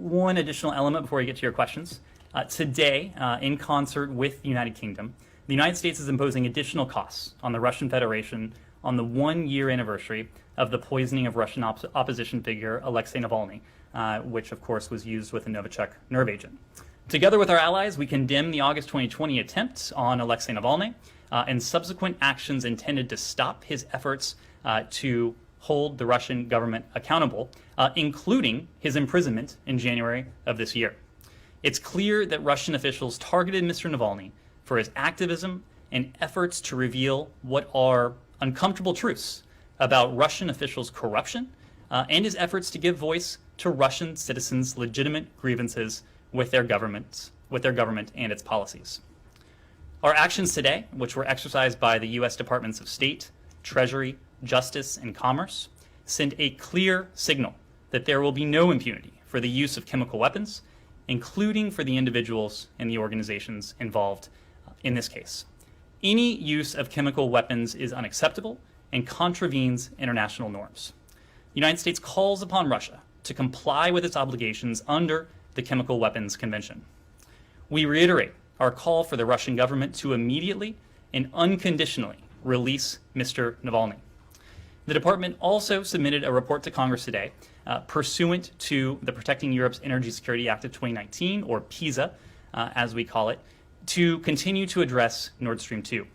one additional element before we get to your questions. Today, in concert with the United Kingdom, the United States is imposing additional costs on the Russian Federation on the 1-year anniversary of the poisoning of Russian opposition figure Alexei Navalny, which of course was used with a Novichok nerve agent. Together with our allies, we condemn the August 2020 attempt on Alexei Navalny and subsequent actions intended to stop his efforts to hold the Russian government accountable, including his imprisonment in January of this year. It's clear that Russian officials targeted Mr. Navalny for his activism and efforts to reveal what are uncomfortable truths about Russian officials' corruption and his efforts to give voice to Russian citizens' legitimate grievances with their government and its policies. Our actions today, which were exercised by the U.S. Departments of State, Treasury, Justice, and Commerce, send a clear signal that there will be no impunity for the use of chemical weapons, including for the individuals and the organizations involved in this case. Any use of chemical weapons is unacceptable and contravenes international norms. The United States calls upon Russia to comply with its obligations under the Chemical Weapons Convention. We reiterate our call for the Russian government to immediately and unconditionally release Mr. Navalny. The department also submitted a report to Congress today pursuant to the Protecting Europe's Energy Security Act of 2019, or PISA, as we call it, to continue to address Nord Stream 2.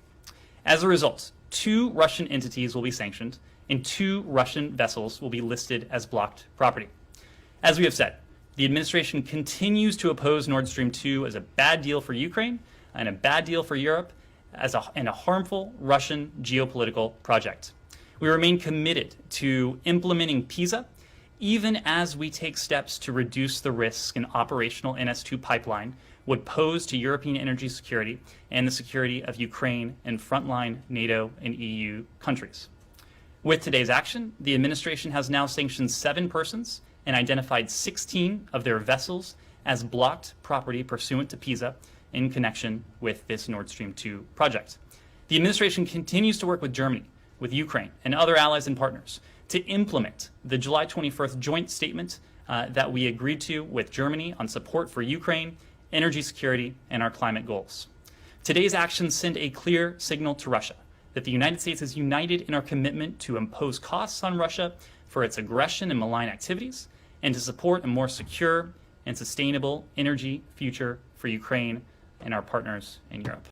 As a result, 2 Russian entities will be sanctioned and 2 Russian vessels will be listed as blocked property. As we have said, the administration continues to oppose Nord Stream 2 as a bad deal for Ukraine and a bad deal for Europe and a harmful Russian geopolitical project. We remain committed to implementing PISA, even as we take steps to reduce the risk an operational NS2 pipeline would pose to European energy security and the security of Ukraine and frontline NATO and EU countries. With today's action, the administration has now sanctioned 7 persons and identified 16 of their vessels as blocked property pursuant to PISA in connection with this Nord Stream 2 project. The administration continues to work with Germany, with Ukraine, and other allies and partners to implement the July 21st joint statement that we agreed to with Germany on support for Ukraine, energy security, and our climate goals. Today's actions send a clear signal to Russia that the United States is united in our commitment to impose costs on Russia for its aggression and malign activities, and to support a more secure and sustainable energy future for Ukraine and our partners in Europe.